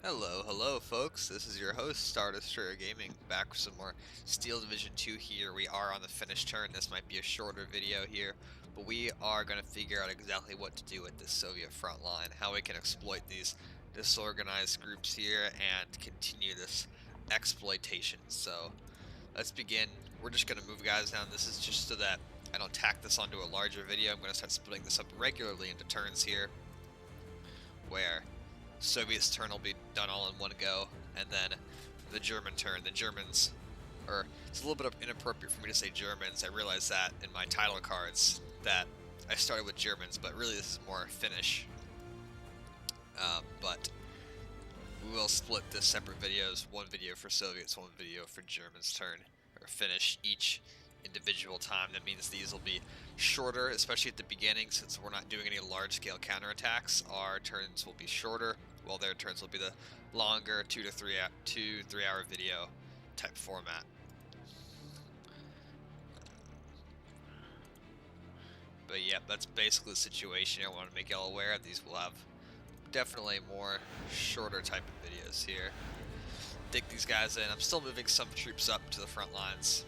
Hello folks, this is your host, Star Destroyer Gaming, back with some more Steel Division 2 here. We are on the finished turn. This might be a shorter video here, but we are going to figure out exactly what to do with this Soviet front line, how we can exploit these disorganized groups here and continue this exploitation. So, let's begin. We're just going to move guys down. This is just so that I don't tack this onto a larger video. I'm going to start splitting this up regularly into turns here, where Soviet's turn will be done all in one go, and then the German turn. The Germans, or it's a little bit inappropriate for me to say Germans. I realize that in my title cards that I started with Germans, but really this is more Finnish. But we will split this separate videos, one video for Soviets, one video for Germans' turn, or Finnish each individual time. That means these will be shorter, especially at the beginning, since we're not doing any large-scale counterattacks. Our turns will be shorter, while their turns will be the longer 2 to 3 hour video type format. But yeah, that's basically the situation. I want to make y'all aware of these. Will have definitely more shorter type of videos here. Dig these guys in. I'm still moving some troops up to the front lines.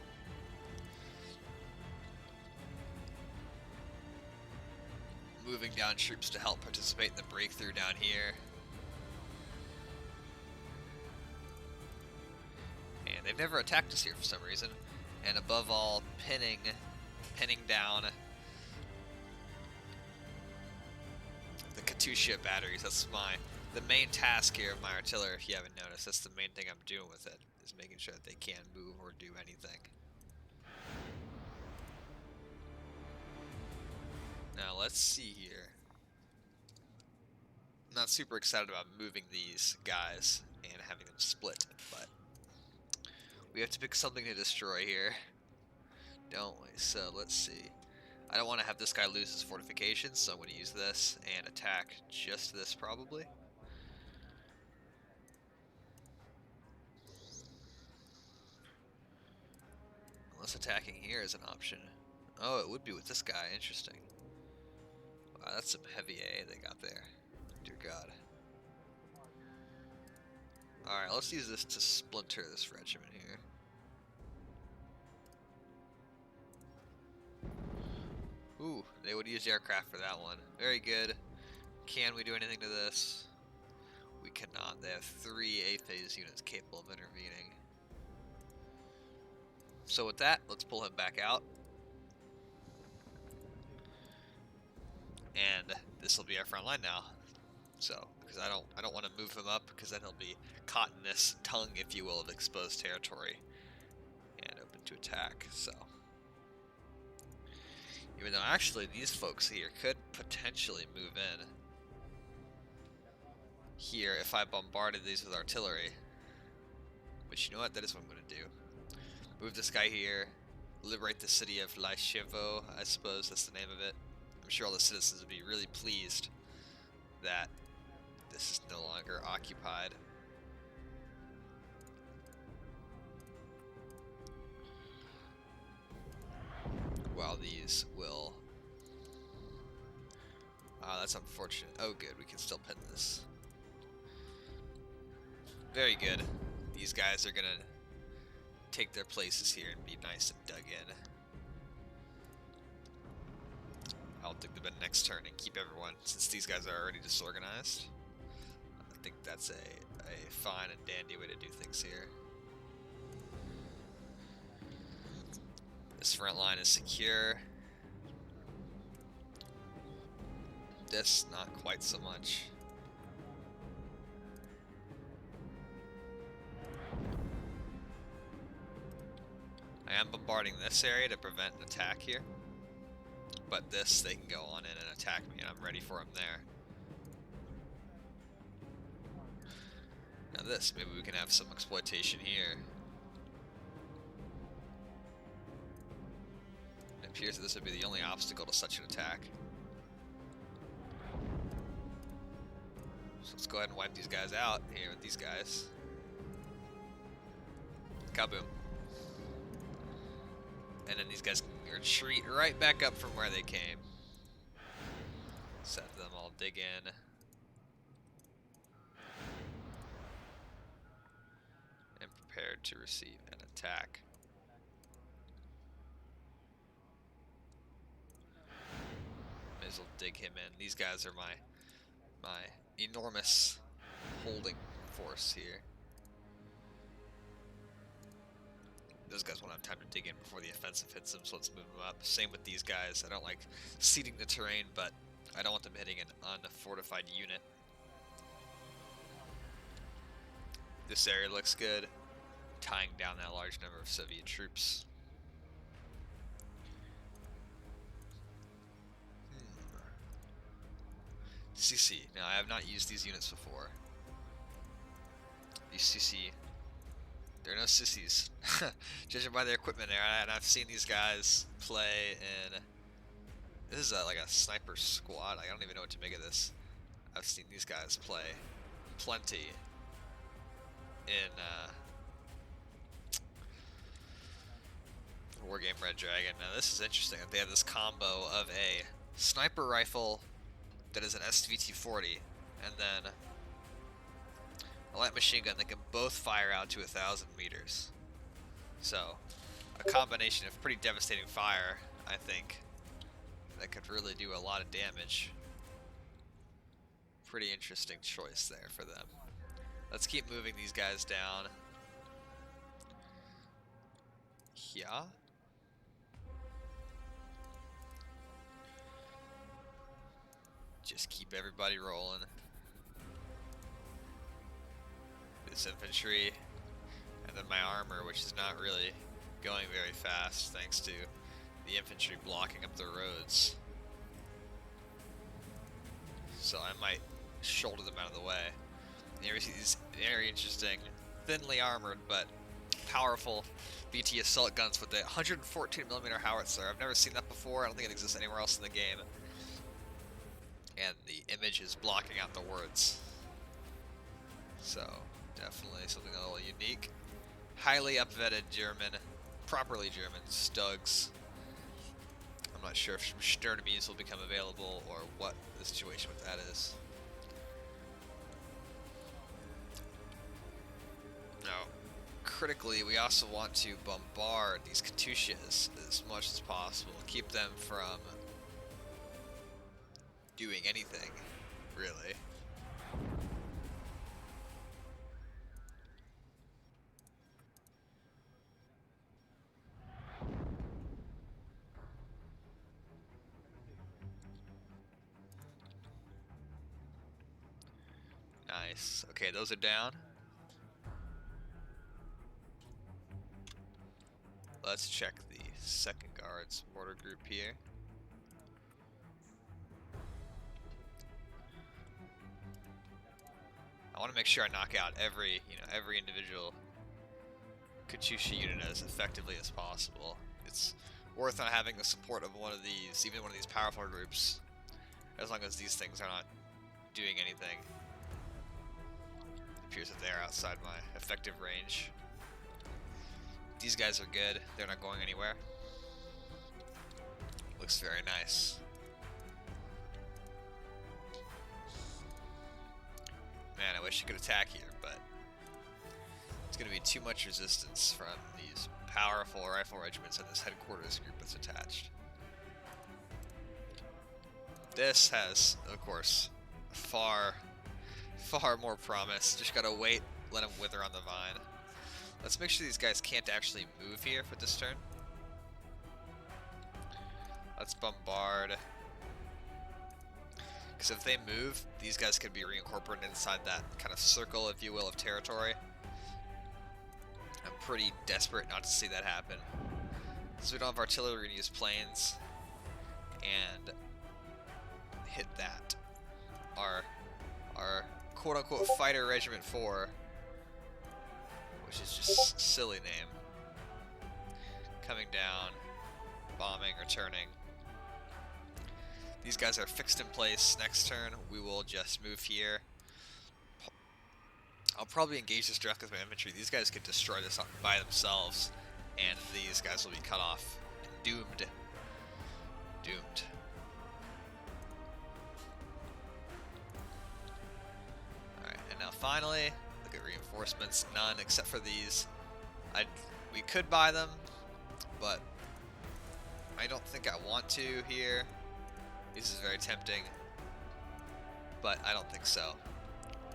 Moving down troops to help participate in the breakthrough down here. And they've never attacked us here for some reason. And above all, pinning down the Katyusha batteries. That's the main task here of my artillery, if you haven't noticed. That's the main thing I'm doing with it, is making sure that they can't move or do anything. Now let's see here. I'm not super excited about moving these guys and having them split, but we have to pick something to destroy here, don't we? So let's see. I don't want to have this guy lose his fortifications, so I'm going to use this and attack just this probably. Unless attacking here is an option. Oh, it would be with this guy. Interesting. Wow, that's some heavy A they got there. Dear God. Alright, let's use this to splinter this regiment here. Ooh, they would use aircraft for that one. Very good. Can we do anything to this? We cannot. They have 3 A-phase units capable of intervening. So with that, let's pull him back out. And this will be our front line now. So, because I don't want to move him up, because then he'll be caught in this tongue, if you will, of exposed territory and open to attack. So, even though actually these folks here could potentially move in here if I bombarded these with artillery. Which, you know what, that is what I'm going to do. Move this guy here, liberate the city of Lyshevo, I suppose that's the name of it. I'm sure all the citizens would be really pleased that this is no longer occupied. While these will... that's unfortunate. Oh good, we can still pin this. Very good. These guys are gonna take their places here and be nice and dug in. I'll dig them in next turn and keep everyone, since these guys are already disorganized. I think that's a fine and dandy way to do things here. This front line is secure. This, not quite so much. I am bombarding this area to prevent an attack here. But this, they can go on in and attack me, and I'm ready for them there. Now this, maybe we can have some exploitation here. It appears that this would be the only obstacle to such an attack. So let's go ahead and wipe these guys out here with these guys. Kaboom. And then these guys can retreat right back up from where they came. Set them all dig in. to receive an attack. May as well dig him in. These guys are my enormous holding force here. Those guys won't have time to dig in before the offensive hits them, so let's move them up. Same with these guys. I don't like ceding the terrain, but I don't want them hitting an unfortified unit. This area looks good, tying down that large number of Soviet troops. CC. Now, I have not used these units before. These CC, they're no sissies. Judging by their equipment there, and I've seen these guys play in... This is like a sniper squad. I don't even know what to make of this. I've seen these guys play plenty in Wargame Red Dragon. Now this is interesting. They have this combo of a sniper rifle that is an SVT-40 and then a light machine gun that can both fire out to 1,000 meters. So a combination of pretty devastating fire, I think, that could really do a lot of damage. Pretty interesting choice there for them. Let's keep moving these guys down. Yeah. Just keep everybody rolling. This infantry, and then my armor, which is not really going very fast thanks to the infantry blocking up the roads. So I might shoulder them out of the way. These very interesting, thinly armored but powerful BT assault guns with the 114mm howitzer. I've never seen that before. I don't think it exists anywhere else in the game. And the image is blocking out the words. So definitely something a little unique. Highly upvetted German, properly German Stugs. I'm not sure if Sternemies will become available or what the situation with that is. Now, critically, we also want to bombard these Katyushas as much as possible. Keep them from doing anything, really. Nice. Okay, those are down. Let's check the second guard's mortar group here. I want to make sure I knock out every individual Katyusha unit as effectively as possible. It's worth not having the support of one of these, even one of these powerful groups, as long as these things are not doing anything. It appears that they are outside my effective range. These guys are good. They're not going anywhere. Looks very nice. Man, I wish you could attack here, but it's going to be too much resistance from these powerful rifle regiments and this headquarters group that's attached. This has, of course, far more promise. Just gotta wait, let them wither on the vine. Let's make sure these guys can't actually move here for this turn. Let's bombard. Because if they move, these guys could be reincorporated inside that kind of circle, if you will, of territory. I'm pretty desperate not to see that happen. So we don't have artillery, we're going to use planes and hit that. Our quote-unquote fighter regiment 4, which is just a silly name, coming down, bombing, returning. These guys are fixed in place. Next turn, we will just move here. I'll probably engage this directly with my infantry. These guys can destroy this by themselves, and these guys will be cut off and doomed. Doomed. Alright, and now finally, look at reinforcements. None except for these we could buy them, but I don't think I want to here. This is very tempting, but I don't think so.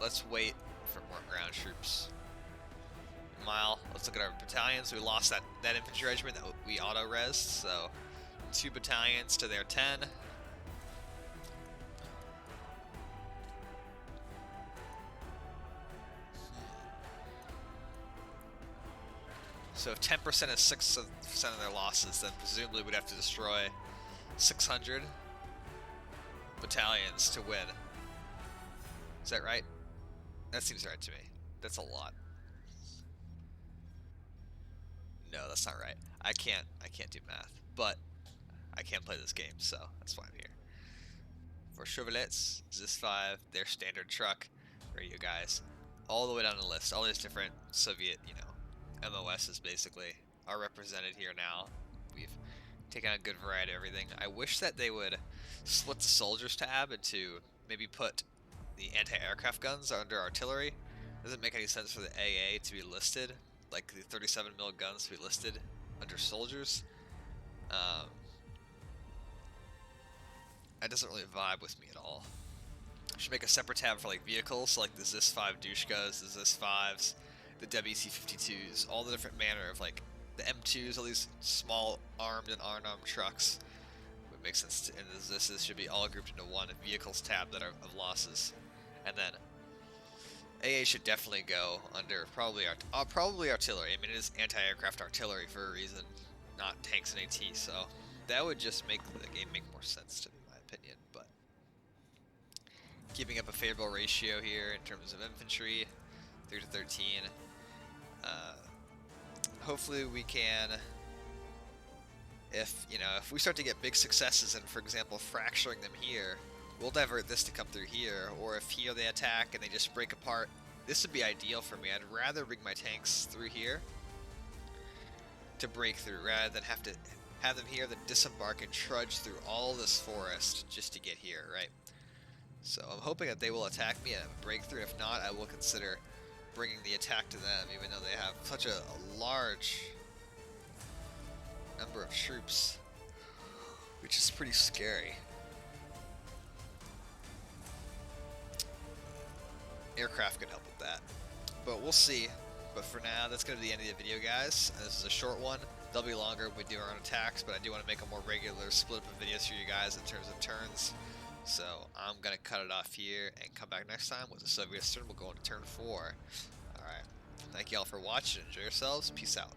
Let's wait for more ground troops. Meanwhile, let's look at our battalions. We lost that infantry regiment that we auto-resed, so 2 battalions to their 10. So if 10% is 6% of their losses, then presumably we'd have to destroy 600 battalions to win. Is that right? That seems right to me. That's a lot. No, that's not right. I can't do math, but I can play this game, so that's why I'm here. For Chevrolets, ZIS-5, their standard truck, radio guys, all the way down the list. All these different Soviet, MOSs basically are represented here now. We've taken a good variety of everything. I wish that they would split the soldiers tab into maybe put the anti-aircraft guns under artillery. It doesn't make any sense for the AA to be listed, like the 37mm guns to be listed under soldiers. That doesn't really vibe with me at all. Should make a separate tab for like vehicles, so like the ZIS-5 Dushkas, the ZIS-5s, the WC-52s, all the different manner of like the M2s, all these small armed and unarmed trucks. Would make sense to, and the ZISs should be all grouped into one vehicles tab that are of losses. And then AA should definitely go under probably artillery. I mean, it is anti-aircraft artillery for a reason, not tanks and AT, so that would just make the game make more sense to me, in my opinion. But keeping up a favorable ratio here in terms of infantry, 3 to 13. Hopefully we can, if we start to get big successes and, for example, fracturing them here, we'll divert this to come through here, or if here they attack and they just break apart, this would be ideal for me. I'd rather bring my tanks through here to break through, rather than have to have them here, then disembark and trudge through all this forest just to get here, right? So I'm hoping that they will attack me and break through. If not, I will consider bringing the attack to them, even though they have such a large number of troops, which is pretty scary. Aircraft can help with that, but we'll see. But for now, that's going to be the end of the video, guys. This is a short one. They'll be longer when we do our own attacks, but I do want to make a more regular split up of videos for you guys in terms of turns. So I'm going to cut it off here and come back next time with the Soviet turn. We'll go into turn 4. Alright. Thank you all for watching. Enjoy yourselves. Peace out.